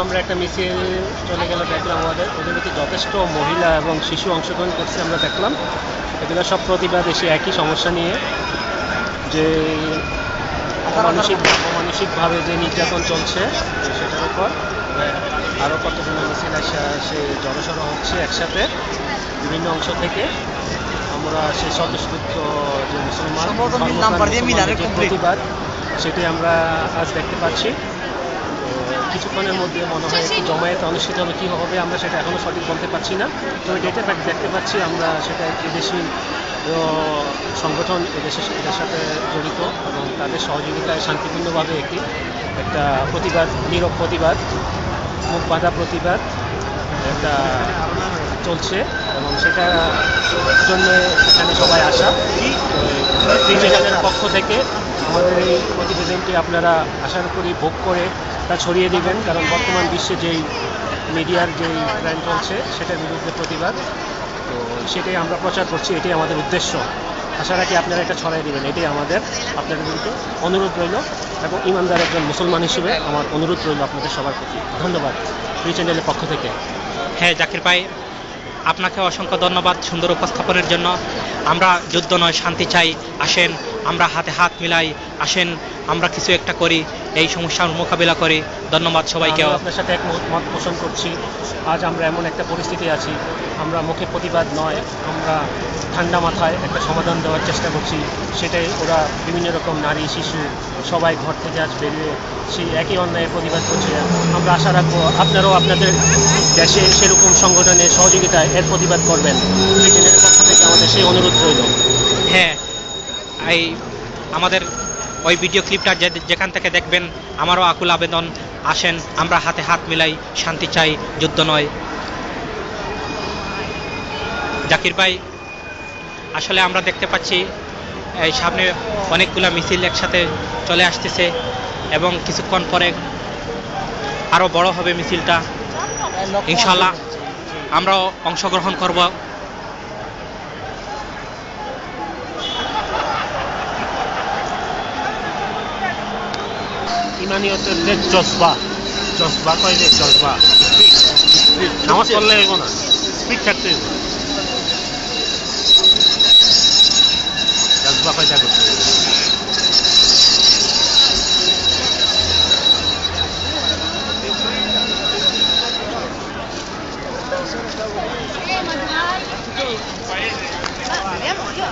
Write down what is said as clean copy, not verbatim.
আমরা একটা মিছিল চলে গেল দেখলাম ওদের মধ্যে যথেষ্ট মহিলা এবং শিশু অংশগ্রহণ করছে আমরা দেখলাম। এগুলো সব প্রতিবাদ এসে একই সমস্যা নিয়ে, যে অমানসিকভাবে যে নির্যাতন চলছে সেটার উপর আরও কতগুলো মিছিল সে জড়সড় হচ্ছে একসাথে বিভিন্ন অংশ থেকে। আমরা সেই স্বতঃস্ফূর্ত যে মুসলমান যে প্রতিবাদ সেটি আমরা আজ দেখতে পাচ্ছি। কিছুক্ষণের মধ্যে মনে হয় একটি জমায়েত অনুষ্ঠিত হবে, কী হবে আমরা সেটা এখনও সঠিক বলতে পারছি না। তবে ডেটা দেখতে পাচ্ছি আমরা সেটা বিদেশি সংগঠন এদের সাথে জড়িত এবং তাদের সহযোগিতায় শান্তিপূর্ণভাবে একটা প্রতিবাদ, নীরব প্রতিবাদ, মুখ বাঁধা প্রতিবাদ একটা চলছে এবং সেটার জন্য এখানে সবাই আসা। চ্যানেলের পক্ষ থেকে আমাদের এই প্রতিবেদনটি আপনারা আশা করি ভোগ করে তা ছড়িয়ে দিবেন, কারণ বর্তমান বিশ্বে যেই মিডিয়ার যেই ক্রাইম চলছে সেটার বিরুদ্ধে প্রতিবাদ, তো সেটাই আমরা প্রচার করছি, এটাই আমাদের উদ্দেশ্য। আশা রাখি আপনারা এটা ছড়াই দিবেন, এটাই আমাদের আপনাদের কিন্তু অনুরোধ রইল এবং ইমানদার একজন মুসলমান হিসেবে আমার অনুরোধ রইল আপনাদের সবার প্রতি। ধন্যবাদ ফ্রি চ্যানেলের পক্ষ থেকে। হ্যাঁ জাকির ভাই, আপনাকে অসংখ্য ধন্যবাদ সুন্দর উপস্থাপনের জন্য। আমরা যুদ্ধ নয় শান্তি চাই, আসেন আমরা হাতে হাত মিলাই, আসেন আমরা কিছু একটা করি, এই সমস্যার মোকাবিলা করি। ধন্যবাদ সবাইকে। আপনার সাথে মত পোষণ করছি। আজ আমরা এমন একটা পরিস্থিতি আছি, আমরা মুখে প্রতিবাদ নয়, আমরা ঠান্ডা মাথায় একটা সমাধান দেওয়ার চেষ্টা করছি। সেটাই ওরা বিভিন্ন রকম নারী শিশু সবাই ঘর থেকে আজ বেরিয়ে সেই একই অন্যায়ের প্রতিবাদ করছে। আমরা আশা রাখবো আপনারাও আপনাদের দেশে সেরকম সংগঠনের সহযোগিতায় এর প্রতিবাদ করবেন। ব্রিটেনের পক্ষ থেকে আমাদের সেই অনুরোধ রইল। হ্যাঁ, এই আমাদের ওই ভিডিও ক্লিপটা যেখান থেকে দেখবেন, আমারও আকুল আবেদন, আসেন আমরা হাতে হাত মিলাই, শান্তি চাই, যুদ্ধ নয়। জাকির ভাই, আসলে আমরা দেখতে পাচ্ছি এই সামনে অনেকগুলো মিছিল একসাথে চলে আসতেছে এবং কিছুক্ষণ পরে আরও বড় হবে মিছিলটা। ইনশাল্লাহ আমরাও অংশগ্রহণ করব। ইমানিয়তের জজবা কয় যে জজবা নামাজ পড়লে হইব না, স্পিড থাকতে হইব। জজবা কয় যা করতে